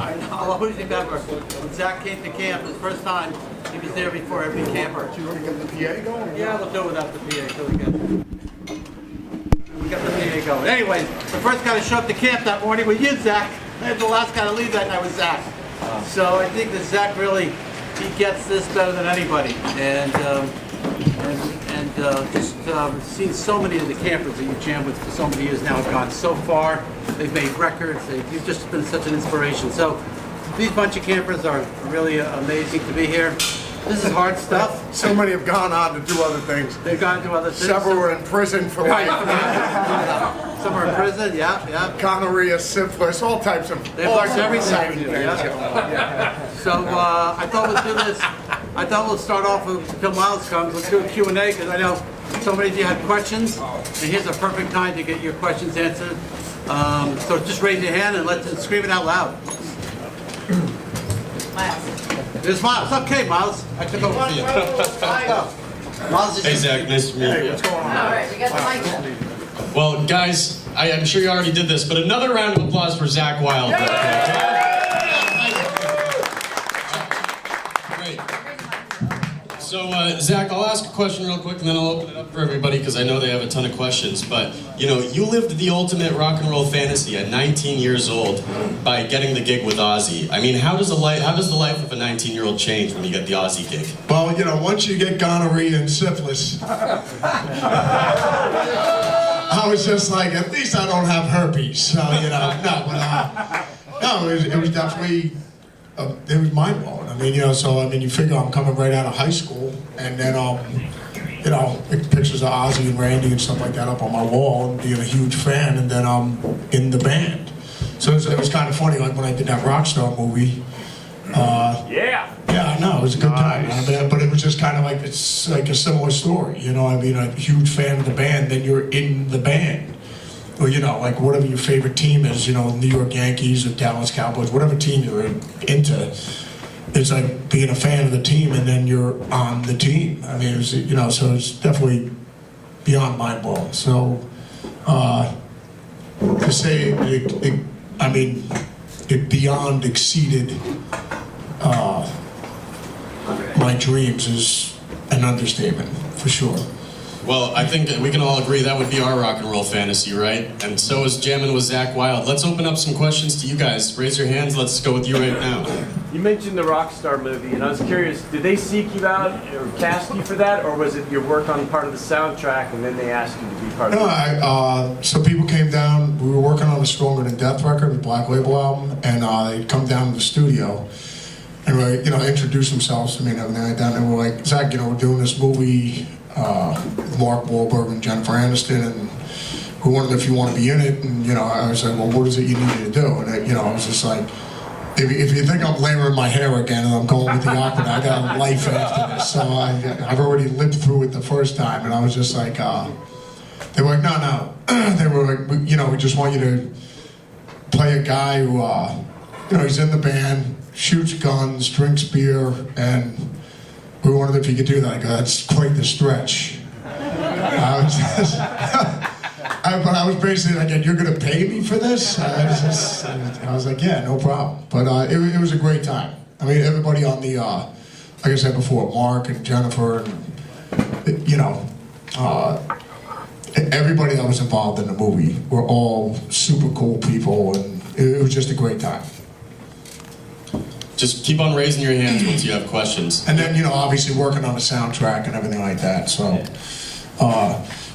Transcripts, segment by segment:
I know. I'll always remember when Zakk came to camp his first time. He was there before every camper. You already got the PA going? Yeah, we'll do it without the PA until we got the PA going. Anyway, the first guy to show up to camp that morning was you, Zakk. And the last guy to leave that night was Zakk. So I think that Zakk really, he gets this better than anybody. And just seen so many of the campers that you jammed with for so many years now have gone so far. They've made records. You've just been such an inspiration. So these bunch of campers are really amazing to be here. This is hard stuff. So many have gone on to do other things. They've gone to other things. Several were in prison for life. Some are in prison, yeah. Gonorrhea, syphilis, all types of They've learned everything. exciting things. Yeah. So I thought we'd do this. I thought we'll start off with, until Miles comes, let's do a Q&A because I know so many of you had questions. And here's a perfect time to get your questions answered. So just raise your hand and let's scream it out loud. Miles. There's Miles. Okay, Miles. I took over for you. Miles is Hey Zakk, nice to meet Hey, you. what's going on? All right, we got the mic up. Well, guys, I'm sure you already did this, but another round of applause for Zakk Wylde. Great. So, Zakk, I'll ask a question real quick, and then I'll open it up for everybody because I know they have a ton of questions. But you know, you lived the ultimate rock and roll fantasy at 19 years old by getting the gig with Ozzy. I mean, how does the life of a 19-year-old change when you get the Ozzy gig? Well, you know, once you get gonorrhea and syphilis, I was just like, at least I don't have herpes. So, you know, no, it was definitely, it was mind-blowing. I mean, you know, so, I mean, you figure I'm coming right out of high school, and then, you know, pictures of Ozzy and Randy and stuff like that up on my wall, and being a huge fan, and then I'm in the band. So it was kind of funny, like when I did that Rockstar movie. Yeah, I know, it was a good time. I mean, but it was just kind of like, it's like a similar story, you know, I mean, a huge fan of the band, then you're in the band. Or, you know, like whatever your favorite team is, you know, New York Yankees or Dallas Cowboys, whatever team you're into, it's like being a fan of the team and then you're on the team. I mean, it was, you know, so it's definitely beyond mind-blowing. So, to say it beyond exceeded my dreams is an understatement, for sure. Well, I think we can all agree that would be our rock and roll fantasy, right? And so is jamming with Zakk Wylde. Let's open up some questions to you guys. Raise your hands. Let's go with you right now. You mentioned the Rockstar movie, and I was curious, did they seek you out or cast you for that, or was it your work on part of the soundtrack and then they asked you to be part of it? No, so people came down, we were working on the Stronger Than Death record, the Black Label album, and they'd come down to the studio and, you know, introduce themselves to me and everything like that, and they were like, Zakk, you know, we're doing this movie, Mark Wahlberg and Jennifer Aniston, and we wondered if you want to be in it. And, you know, I was like, well, what is it you need me to do? And, you know, I was just like, if you think I'm layering my hair again and I'm going with the opera, I got a life after this. So I've already lived through it the first time, and I was just like, they were like, no. They were like, you know, we just want you to play a guy who, you know, he's in the band, shoots guns, drinks beer, and we wondered if you could do that. I go, that's quite the stretch. I was just, but I was basically like, you're going to pay me for this? I was like, yeah, no problem. But it was a great time. I mean, everybody on the, like I said before, Mark and Jennifer, and, you know, everybody that was involved in the movie were all super cool people, and it was just a great time. Just keep on raising your hands once you have questions. And then, you know, obviously working on the soundtrack and everything like that. So,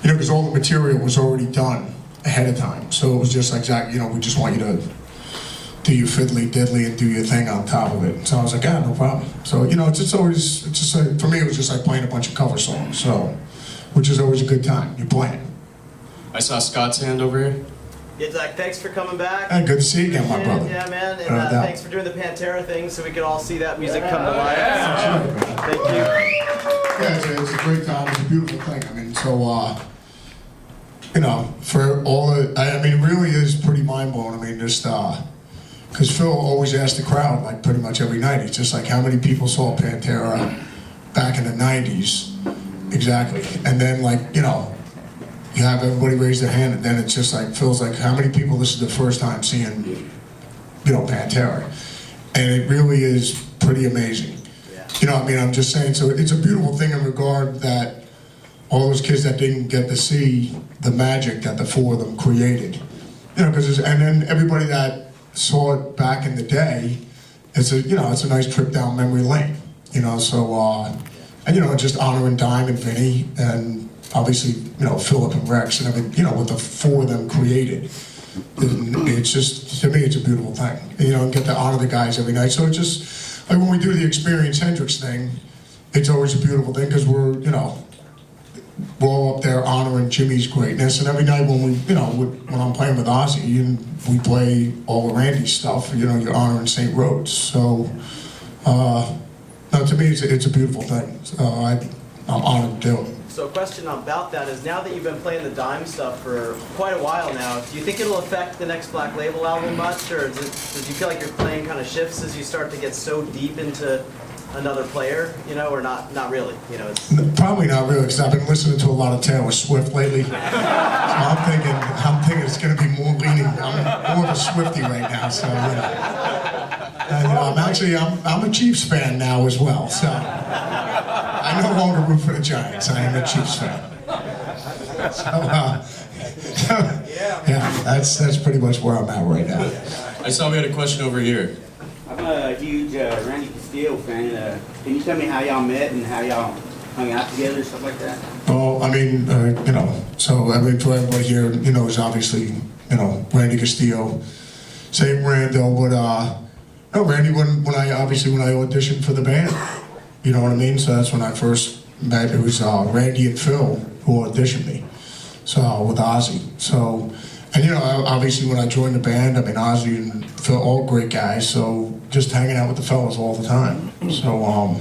you know, because all the material was already done ahead of time. So it was just like, Zakk, you know, we just want you to do your fiddly diddly and do your thing on top of it. So I was like, yeah, no problem. So, you know, it's just like, for me, it was just like playing a bunch of cover songs. So, which is always a good time. You're playing. I saw Scott's hand over here. Yeah, Zakk, thanks for coming back. Hey, good to see you again, my brother. Yeah, man, and No doubt. thanks for doing the Pantera thing so we could all see that music come to life. Thank you. Yeah, it's a great time. It's a beautiful thing. I mean, so, you know, for all the, I mean, it really is pretty mind-blowing. I mean, just, because Phil always asked the crowd, like, pretty much every night. It's just like, how many people saw Pantera back in the 90s? Exactly. And then, like, you know, you have everybody raise their hand, and then it's just like, Phil's like, how many people this is the first time seeing, you know, Pantera? and it really is pretty amazing. Yeah. You know, I mean, I'm just saying, so it's a beautiful thing in regard that all those kids that didn't get to see the magic that the four of them created. You know, and then everybody that saw it back in the day, it's a nice trip down memory lane. You know, so, and you know, just honoring Dime and Vinnie, and obviously, you know, Philip and Rex, and everything, you know, what the four of them created. It's just, to me, it's a beautiful thing. You know, and get to honor the guys every night. So it's just, like when we do the Experience Hendrix thing, it's always a beautiful thing because we're all up there honoring Jimmy's greatness. And every night when when I'm playing with Ozzy and we play all the Randy stuff, you know, you're honoring St. Rhodes. So, no, to me, it's a beautiful thing. I'm honored to do it. So a question about that is, now that you've been playing the Dime stuff for quite a while now, do you think it'll affect the next Black Label album much, or does you feel like your playing kind of shifts as you start to get so deep into another player, you know, or not really, you know? Probably not really, because I've been listening to a lot of Taylor Swift lately. So I'm thinking it's going to be more leaning. I'm more of a Swiftie right now, so yeah. And, I'm a Chiefs fan now as well, so I no longer root for the Giants. I am a Chiefs fan. So, yeah, that's pretty much where I'm at right now. I saw we had a question over here. I'm a huge Randy Castillo fan. Can you tell me how y'all met and how y'all hung out together, stuff like that? Well, I mean, you know, so I mean, for everybody here, you know, is obviously, you know, Randy Castillo, St. Rando, but no, Randy, when I auditioned for the band, you know what I mean? So that's when I first met. It was Randy and Phil who auditioned me, so with Ozzy. So, and you know, obviously when I joined the band, I mean, Ozzy and Phil, all great guys. So just hanging out with the fellas all the time. So,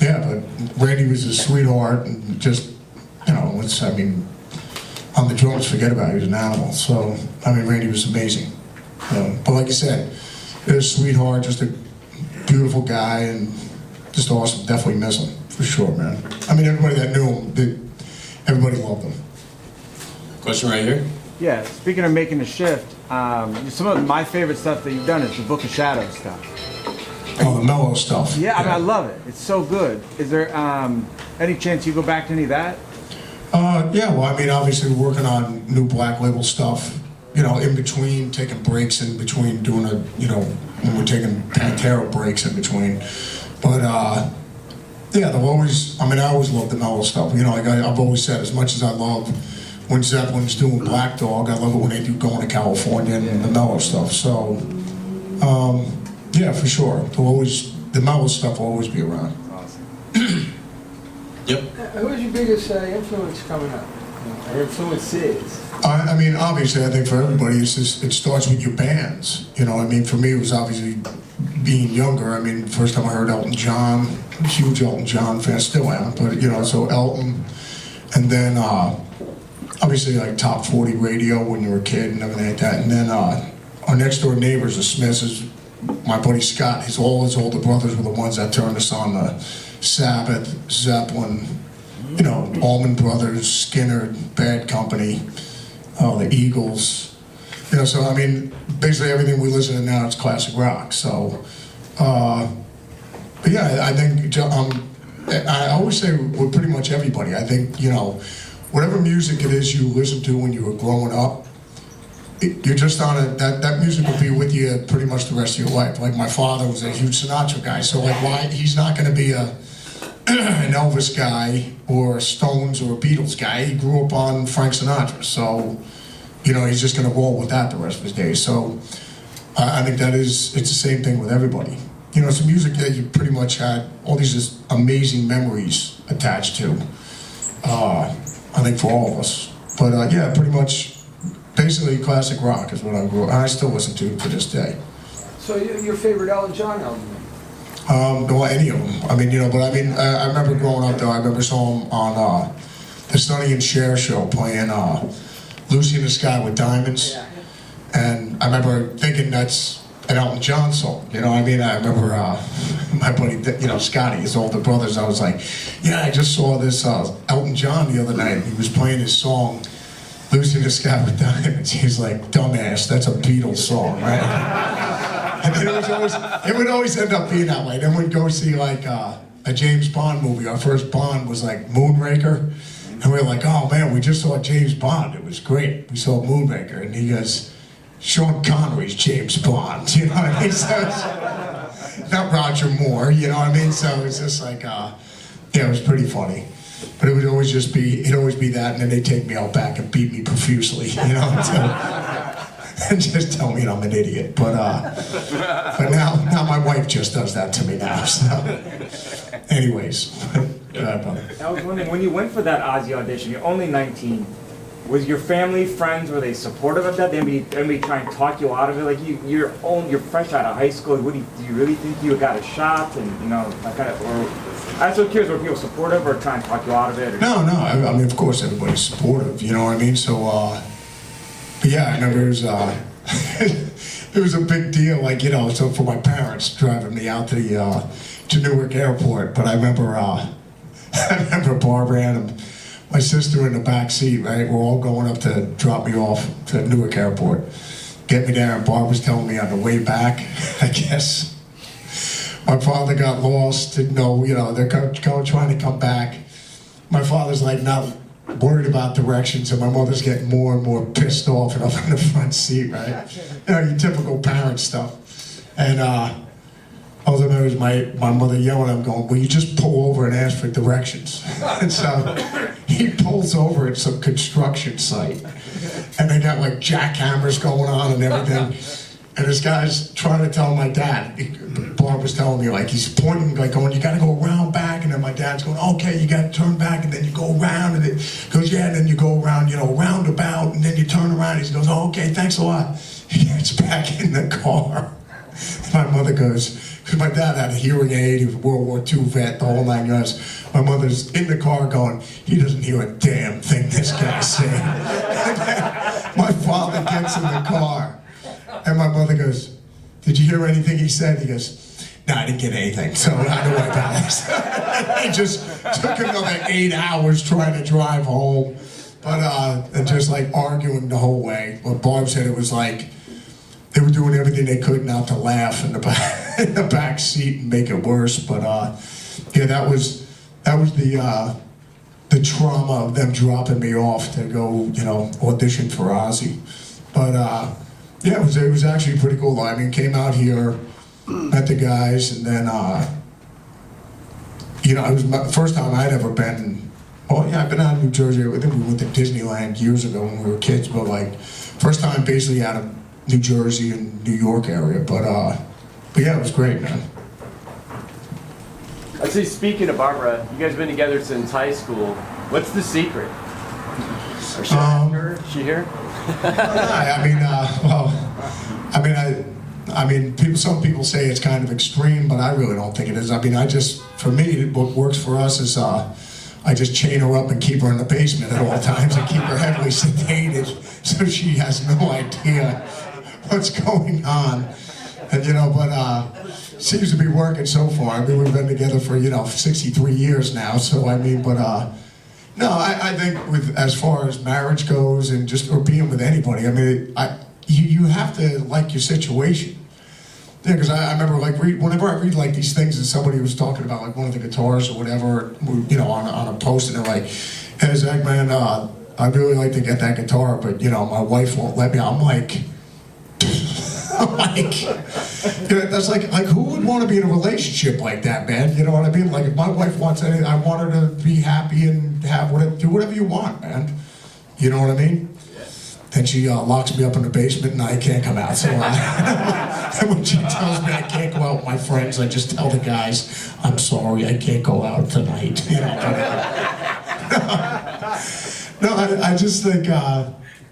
yeah, but Randy was a sweetheart, and just, you know, on the drums, forget about it. He was an animal. So, I mean, Randy was amazing. But like you said, he was a sweetheart, just a beautiful guy, and just awesome. Definitely miss him, for sure, man. I mean, everybody that knew him, everybody loved him. Question right here. Yeah, speaking of making a shift, some of my favorite stuff that you've done is the Book of Shadows stuff. Oh, the mellow stuff. Yeah, I mean, I love it. It's so good. Is there any chance you go back to any of that? Yeah, well, I mean, obviously we're working on new Black Label stuff, you know, in between, taking breaks in between, doing when we're taking Pantera breaks in between. But, yeah, I always love the mellow stuff. You know, like I've always said, as much as I love when Zeppelin's doing Black Dog, I love it when they do Going to California and the mellow stuff. So, yeah, for sure. The mellow stuff will always be around. Yep. Who's your biggest influence coming up? Or influences? I mean, obviously, I think for everybody, it starts with your bands. You know, I mean, for me, it was obviously being younger. I mean, first time I heard Elton John, huge Elton John fan, still am, but, you know, so Elton, and then, obviously, like top 40 radio when you were a kid and everything like that. And then our next door neighbors, the Smiths, is my buddy Scott. All his older brothers were the ones that turned us on to Sabbath, Zeppelin, you know, Allman Brothers, Skinner, Bad Company, the Eagles. You know, so I mean, basically everything we listen to now is classic rock. So, but yeah, I think I always say with pretty much everybody. I think, you know, whatever music it is you listened to when you were growing up, you're just on that music will be with you pretty much the rest of your life. Like my father was a huge Sinatra guy, so like why he's not going to be an Elvis guy or a Stones or a Beatles guy. He grew up on Frank Sinatra, so you know he's just going to roll with that the rest of his days. So I think it's the same thing with everybody. You know, it's music that you pretty much had all these just amazing memories attached to. I think for all of us, but yeah, pretty much. Basically, classic rock is what I grew up, and I still listen to this day. So your favorite Elton John album? Well, any of them. I mean, you know, but I mean, I remember growing up though. I remember saw him on the Sonny and Cher show playing "Lucy in the Sky with Diamonds," and I remember thinking that's an Elton John song. You know, what I mean, I remember my buddy, you know, Scotty, his older brothers. I was like, yeah, I just saw this Elton John the other night. He was playing his song. Lucy in the Sky with Diamonds. He's like, dumbass, that's a Beatles song, right? And then it would always end up being that way. Then we'd go see like a James Bond movie. Our first Bond was like Moonraker. And we were like, oh man, we just saw James Bond. It was great. We saw Moonraker. And he goes, Sean Connery's James Bond. You know what I mean? So it's not Roger Moore, you know what I mean? So it's just like, yeah, it was pretty funny. But it would always be that, and then they'd take me out back and beat me profusely, you know, and just tell me I'm an idiot. But now my wife just does that to me now. So, anyways, go ahead, brother. I was wondering, when you went for that Ozzy audition, you're only 19. Was your family, friends, were they supportive of that? Did anybody try and talk you out of it? Like you're fresh out of high school. Do you really think you got a shot? And you know, that kind of. Or, I'm so curious, were people supportive or trying to talk you out of it? Or? No. I mean, of course, everybody's supportive. You know what I mean? So, but yeah, I know it was it was a big deal. Like, you know, so for my parents driving me out to Newark Airport. But I remember Barbara and my sister in the back seat, right? We're all going up to drop me off to Newark Airport. Get me there, and Barb was telling me on the way back, I guess, my father got lost, didn't know, you know, they're trying to come back. My father's like not worried about directions, and my mother's getting more and more pissed off and up in the front seat, right? You know, your typical parent stuff. And all I remember is my mother yelling at him going, will you just pull over and ask for directions? And so he pulls over at some construction site. And they got like jackhammers going on and everything. And this guy's trying to tell my dad, Barb was telling me, like, he's pointing, like going, you gotta go around back. And then my dad's going, okay, you gotta turn back, and then you go around. And it goes, yeah, and then you go around, you know, roundabout, and then you turn around. He goes, oh, okay, thanks a lot. He gets back in the car. My mother goes, because my dad had a hearing aid, he was a World War II vet, the whole 9 yards. My mother's in the car going, he doesn't hear a damn thing this guy's saying. And then my father gets in the car, and my mother goes, did you hear anything he said? He goes, no, I didn't get anything, so I don't know what about it. He just took another 8 hours trying to drive home, but and just like arguing the whole way. But Barb said it was like, they were doing everything they could not to laugh in the back seat and make it worse. But yeah, that was the trauma of them dropping me off to go, you know, audition for Ozzy. But yeah, it was actually pretty cool. I mean, came out here, met the guys, and then you know, it was my first time I'd ever been. Well, yeah, I've been out of New Jersey. I think we went to Disneyland years ago when we were kids, but like first time basically out of New Jersey and New York area, but yeah, it was great, man. I'd say, speaking of Barbara, you guys have been together since high school. What's the secret? Or should I ask her? Is she here? I mean, some people say it's kind of extreme, but I really don't think it is. I mean, for me, what works for us is I just chain her up and keep her in the basement at all times and keep her heavily sedated so she has no idea what's going on. And, you know, but seems to be working so far. I mean, we've been together for, you know, 63 years now. So, I mean, but, no, I think with, as far as marriage goes and just, or being with anybody, I mean, you have to like your situation. Yeah, because I remember, like, whenever I read, like, these things and somebody was talking about, like, one of the guitars or whatever, you know, on a post, and they're like, hey, Zakk, man, I'd really like to get that guitar, but, you know, my wife won't let me. I'm like, that's like who would want to be in a relationship like that, man? You know what I mean? Like, if my wife wants anything, I want her to be happy and have whatever, do whatever you want, man. You know what I mean? And she locks me up in the basement and I can't come out. So and when she tells me I can't go out with my friends, I just tell the guys, I'm sorry, I can't go out tonight. You know? No, I just think,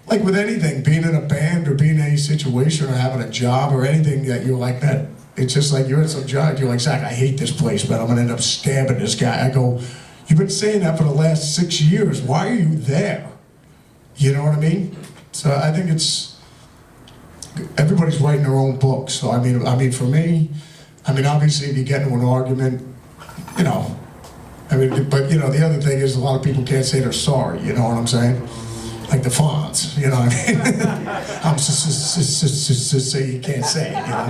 like with anything, being in a band or being in any situation or having a job or anything that you're like that, it's just like you're at some job, you're like, Zakk, I hate this place, but I'm gonna end up stabbing this guy. I go, you've been saying that for the last 6 years. Why are you there? You know what I mean? So I think it's, everybody's writing their own book. So I mean, for me, I mean, obviously if you get into an argument, you know, I mean, but you know, the other thing is a lot of people can't say they're sorry, you know what I'm saying? like the Fonz, you know what I mean? I'm so you can't say it, you know?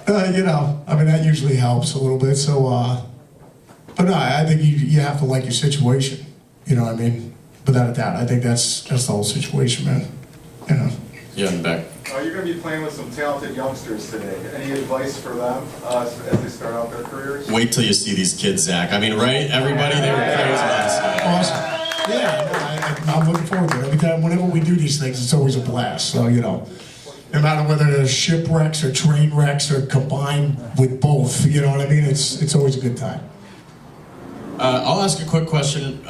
But, you know, I mean, that usually helps a little bit, so, but no, I think you have to like your situation, you know what I mean? Without a doubt, I think that's the whole situation, man, you know? Yeah, in the back. You're going to be playing with some talented youngsters today. Any advice for them as they start out their careers? Wait till you see these kids, Zach. I mean, right? Everybody, they were crazy last night. Awesome. Yeah, I'm looking forward to it. Every time, whenever we do these things, it's always a blast. So, you know, no matter whether they're shipwrecks or train wrecks or combined with both, you know what I mean? It's always a good time. I'll ask a quick question.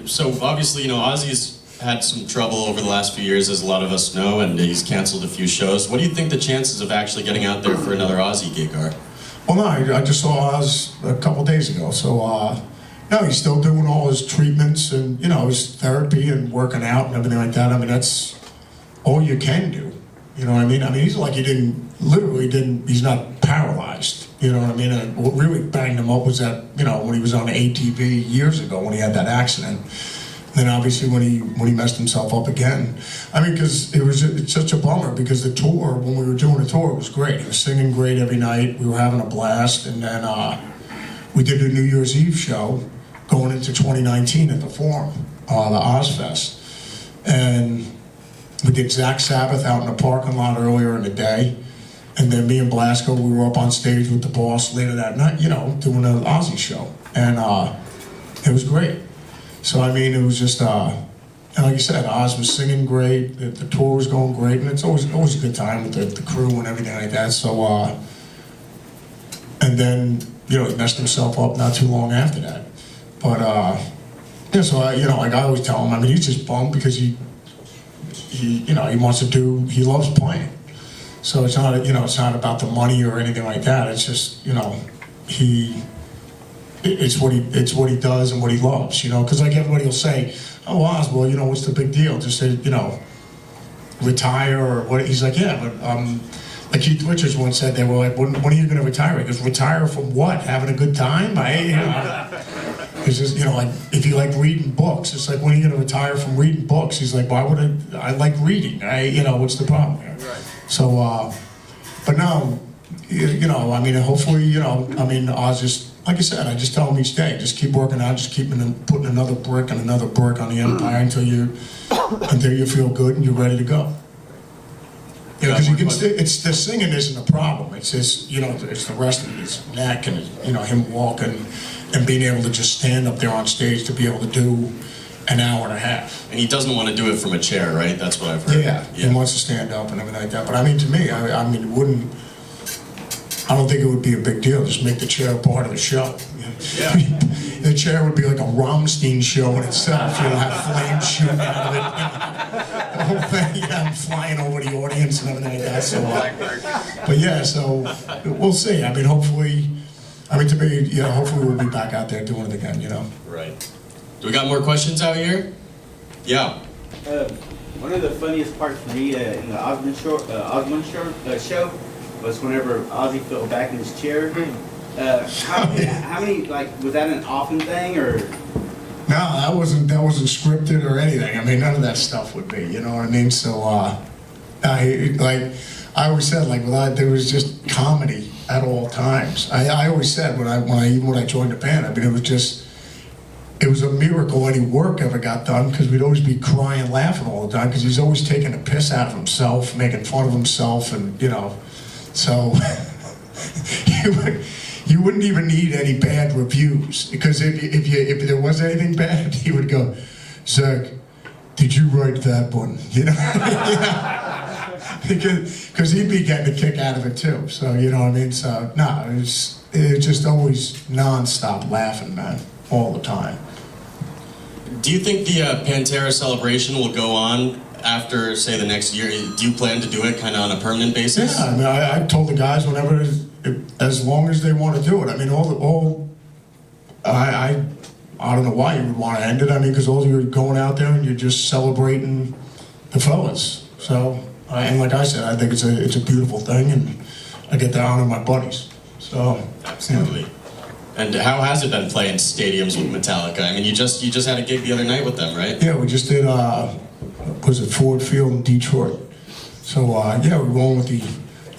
So obviously, you know, Ozzy's had some trouble over the last few years, as a lot of us know, and he's canceled a few shows. What do you think the chances of actually getting out there for another Ozzy gig are? Well, no, I just saw Oz a couple days ago. So, no, he's still doing all his treatments and, you know, his therapy and working out and everything like that. I mean, that's all you can do. You know what I mean? I mean, he's like he's not paralyzed. You know what I mean? And what really banged him up was that, you know, when he was on ATV years ago when he had that accident. Then obviously when he messed himself up again. I mean, because it's such a bummer because the tour, when we were doing the tour, it was great. He was singing great every night. We were having a blast. And then we did a New Year's Eve show going into 2019 at the Forum, the Ozfest. And we did Zach Sabbath out in the parking lot earlier in the day. And then me and Blasco, we were up on stage with the boss later that night, you know, doing an Ozzy show. And it was great. So, I mean, it was just, and like you said, Oz was singing great, the tour was going great, and it's always a good time with the crew and everything like that. So, and then, you know, he messed himself up not too long after that. But, yeah, so, you know, like I always tell him, I mean, he's just bummed because he loves playing. So it's not, you know, it's not about the money or anything like that. It's just, you know, it's what he does and what he loves, you know, because like everybody will say, oh, Oz, well, you know, what's the big deal? Just say, you know, retire or what? He's like, yeah, but like Keith Richards once said, they were like, when are you going to retire? He goes, retire from what? Having a good time? It's just, you know, like if you like reading books, it's like, when are you going to retire from reading books? He's like, why would I like reading? You know, what's the problem here? Right. So, but now, you know, I mean, hopefully, you know, I mean, Oz just, like I said, I just tell him each day, just keep working out, just keep putting another brick and another brick on the empire until you feel good and you're ready to go. You know, because it's the singing isn't a problem. It's just, you know, it's the rest of his neck and, you know, him walking and being able to just stand up there on stage to be able to do an hour and a half. And he doesn't want to do it from a chair, right? That's what I've heard. Yeah, he wants to stand up and everything like that. But I mean, to me, I mean, I don't think it would be a big deal. Just make the chair part of the show. Yeah. The chair would be like a Rammstein show in itself. You know, have flames shooting out of it. You know, the whole thing, you know, flying over the audience and everything like that. So, but yeah, so we'll see. I mean, hopefully, to me, you know, hopefully we'll be back out there doing it again. You know. Right. Do we got more questions out here? Yeah. One of the funniest parts for me in the Osbourne show was whenever Ozzy fell back in his chair. How many, like, was that an often thing, or? No, that wasn't scripted or anything. I mean, none of that stuff would be, you know what I mean? So, I always said, like, there was just comedy at all times. I always said when I joined the band, I mean, it was a miracle any work ever got done, because we'd always be crying, laughing all the time, because he's always taking a piss out of himself, making fun of himself, and, you know, so you wouldn't even need any bad reviews, because if there was anything bad, he would go, Zakk, did you write that one? You know, because he'd be getting a kick out of it too. So you know what I mean. So no, it was just always non-stop laughing, man, all the time. Do you think the Pantera celebration will go on after, say, the next year? Do you plan to do it kind of on a permanent basis? Yeah, I mean, I told the guys whenever, as long as they want to do it. I mean, I don't know why you would want to end it. I mean, because all you're going out there and you're just celebrating the fellas. So, and like I said, I think it's a beautiful thing, and I get to honor my buddies. So, absolutely. Yeah. And how has it been playing stadiums with Metallica? I mean, you just had a gig the other night with them, right? Yeah, we just did, was it Ford Field in Detroit? So, yeah, we're going with the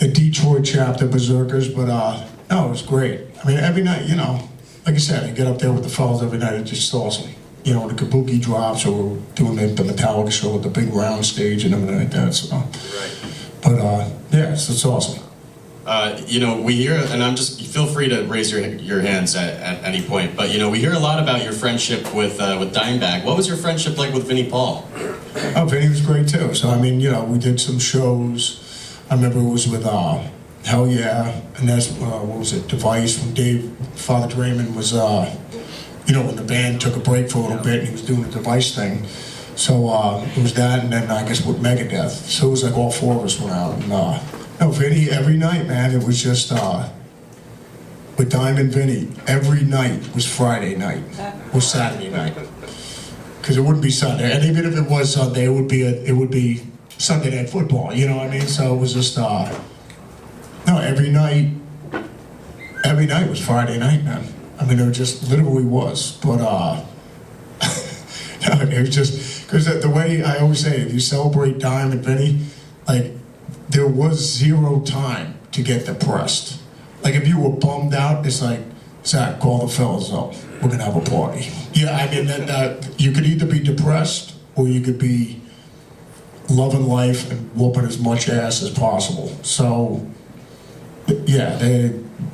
Detroit chapter, Berserkers, but, no, it was great. I mean, every night, you know, like I said, I get up there with the fellas every night, it's just awesome. You know, the kabuki drops, or we're doing the Metallica show with the big round stage and everything like that, so. Right. But, yeah, it's awesome. You know, we hear, and feel free to raise your hands at any point, but you know, we hear a lot about your friendship with Dimebag. What was your friendship like with Vinnie Paul? Oh, Vinnie was great too. So, I mean, you know, we did some shows. I remember it was with, Hell Yeah, and that's, what was it, Device, when Father Draymond was, you know, when the band took a break for a little bit and he was doing the Device thing. So, it was that, and then I guess with Megadeth. So it was like all four of us went out, and, no, Vinnie, every night, man, it was just, with Diamond Vinnie, every night was Friday night, or Saturday night. Because it wouldn't be Sunday, and even if it was Sunday, it would be Sunday Night Football, you know what I mean? So it was just, no, every night was Friday night, man. I mean, it just literally was, but, no, it was just, because the way I always say, if you celebrate Diamond Vinnie, like, there was zero time to get depressed. Like, if you were bummed out, it's like, Zakk, call the fellas up. We're gonna have a party. Yeah, I mean, that you could either be depressed or you could be loving life and whooping as much ass as possible. So, yeah,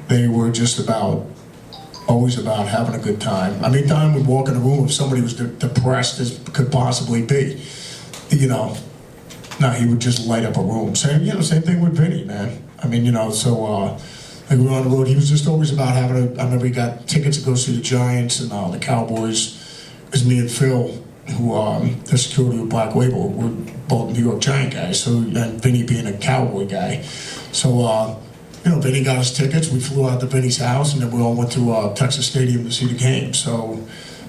they were just always about having a good time. I mean, Don would walk in a room if somebody was depressed as could possibly be, you know. No, he would just light up a room. Same thing with Vinnie, man. I mean, you know, so, like we were on the road, he was just always about having I remember he got tickets to go see the Giants and the Cowboys. It was me and Phil, who, the security with Black Label, we're both New York Giant guys, so, and Vinnie being a Cowboy guy. So, you know, Vinnie got us tickets, we flew out to Vinnie's house, and then we all went to Texas Stadium to see the game, so.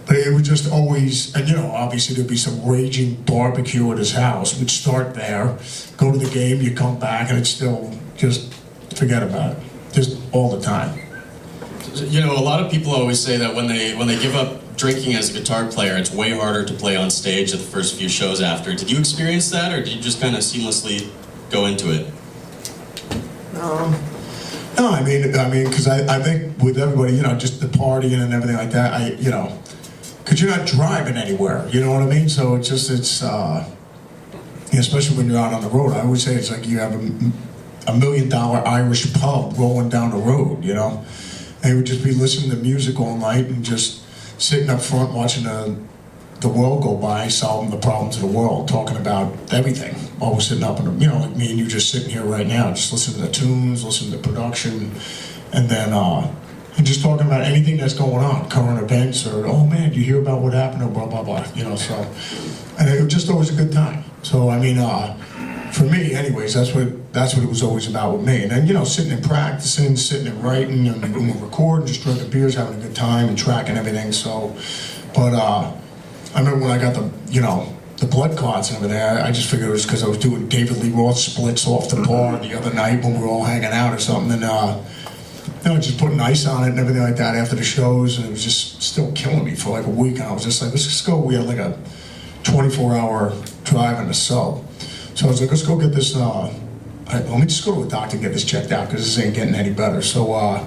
But it was just always, and you know, obviously there'd be some raging barbecue at his house. We'd start there, go to the game, you come back, and it's still just forget about it, just all the time. You know, a lot of people always say that when they give up drinking as a guitar player, it's way harder to play on stage at the first few shows after. Did you experience that, or did you just kind of seamlessly go into it? No, I mean, because I think with everybody, you know, just the partying and everything like that, you know. Because you're not driving anywhere, you know what I mean? So it's especially when you're out on the road, I always say it's like you have a $1 million Irish pub rolling down the road, you know? And you would just be listening to music all night and just sitting up front watching the world go by, solving the problems of the world, talking about everything. Always sitting up, you know, like me and you just sitting here right now, just listening to the tunes, listening to production, and then, and just talking about anything that's going on, current events, or, oh man, you hear about what happened, or blah, blah, blah, you know, so. And it was just always a good time. So, I mean, for me, anyways, that's what it was always about with me. And then, you know, sitting and practicing, sitting and writing, and when we're recording, just drinking beers, having a good time, and tracking everything, so. But, I remember when I got the blood clots and everything, I just figured it was because I was doing David Lee Roth splits off the bar the other night when we were all hanging out or something, and, you know, just putting ice on it and everything like that after the shows, and it was just still killing me for like a week, and I was just like, let's just go. We had like a 24-hour drive in the sub. So I was like, let's go get this, let me just go to a doctor and get this checked out, because this ain't getting any better. So, I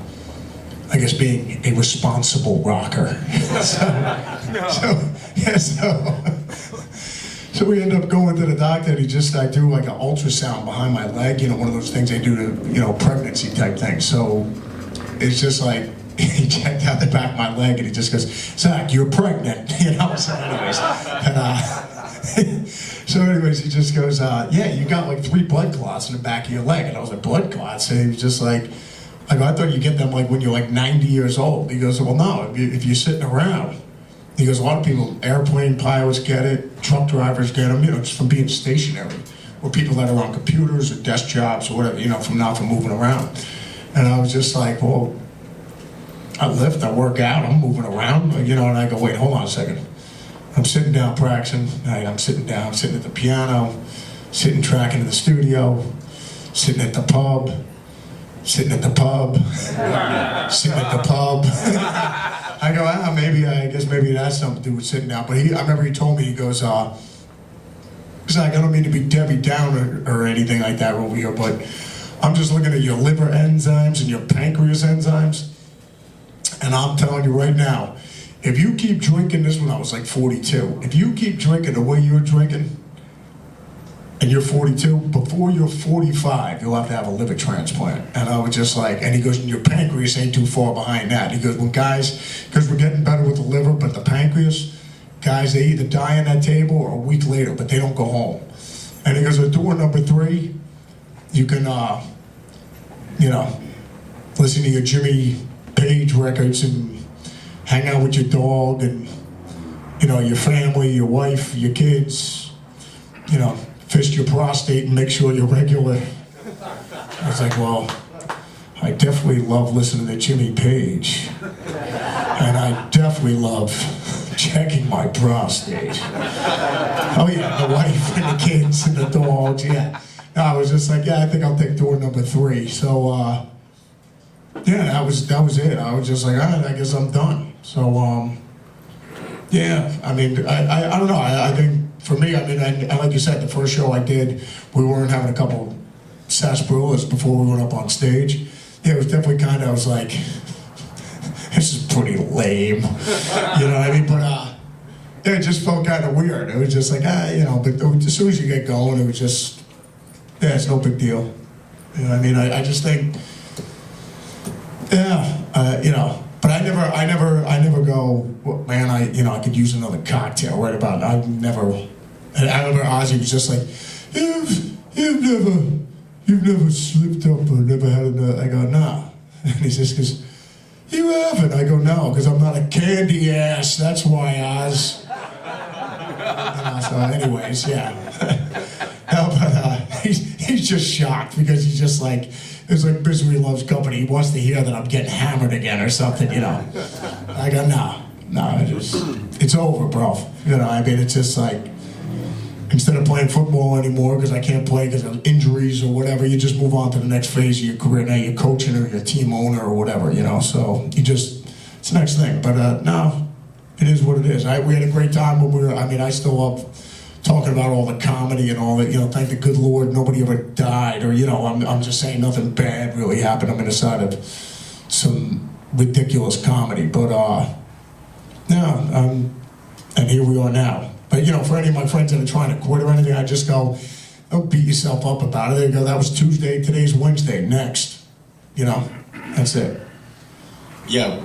guess being a responsible rocker. So we end up going to the doctor, and I do like an ultrasound behind my leg, you know, one of those things they do to, you know, pregnancy type thing. So it's just like, he checked out the back of my leg, and he just goes, Zakk, you're pregnant, you know, so anyways, he just goes, yeah, you got like 3 blood clots in the back of your leg. And I was like, blood clots? And he was just like, I thought you get them like when you're like 90 years old. He goes, well, no, if you're sitting around. He goes, a lot of people, airplane pilots get it, truck drivers get them, you know, just from being stationary. Or people that are on computers or desk jobs or whatever, you know, from moving around. And I was just like, well, I lift, I work out, I'm moving around, you know, and I go, wait, hold on a second. I'm sitting down practicing, I'm sitting at the piano, sitting tracking in the studio, sitting at the pub, sitting at the pub. I go, I guess maybe that's something to do with sitting down. But I remember he told me, he goes, he's like, I don't mean to be Debbie Downer or anything like that over here, but I'm just looking at your liver enzymes and your pancreas enzymes, and I'm telling you right now, if you keep drinking this when I was like 42, if you keep drinking the way you're drinking, and you're 42, before you're 45, you'll have to have a liver transplant. And I was just like, and he goes, and your pancreas ain't too far behind that. He goes, well guys, because we're getting better with the liver, but the pancreas, guys, they either die on that table or a week later, but they don't go home. And he goes, at door number 3, you can, listen to your Jimmy Page records and hang out with your dog and, your family, your wife, your kids, fist your prostate and make sure you're regular. I was like, well, I definitely love listening to Jimmy Page. And I definitely love checking my prostate. Oh yeah, the wife and the kids and the dogs, yeah. No, I was just like, yeah, I think I'll take door number 3. So, yeah, that was it. I was just like, all right, I guess I'm done. So, yeah, I mean, I don't know. I think for me, I mean, I like you said, the first show I did, we weren't having a couple sarsaparillas before we went up on stage. Yeah, it was definitely kind of, I was like, this is pretty lame. You know what I mean? But, yeah, it just felt kind of weird. It was just like, but as soon as you get going, it was just, yeah, it's no big deal. You know what I mean? I just think, yeah, but I never go, well, man, I could use another cocktail right about now. I remember Ozzy was just like, you've never slipped up or never had another. I go, no. And he says, because you haven't. I go, no, because I'm not a candy ass. That's why, Oz. So anyways, yeah. No, but he's just shocked because he's just like, it's like Misery Loves Company. He wants to hear that I'm getting hammered again or something, I go, no, it's over, bro. I mean, it's just like, instead of playing football anymore because I can't play because of injuries or whatever, you just move on to the next phase of your career. Now you're coaching or you're a team owner or whatever, so it's the next thing. But no, it is what it is. We had a great time when I still love talking about all the comedy and all that, thank the good Lord nobody ever died, or, I'm just saying nothing bad really happened. I'm inside of some ridiculous comedy, but, no, and here we are now. But, for any of my friends that are trying to quit or anything, I just go, don't beat yourself up about it. They go, that was Tuesday, today's Wednesday, next. That's it. Yeah,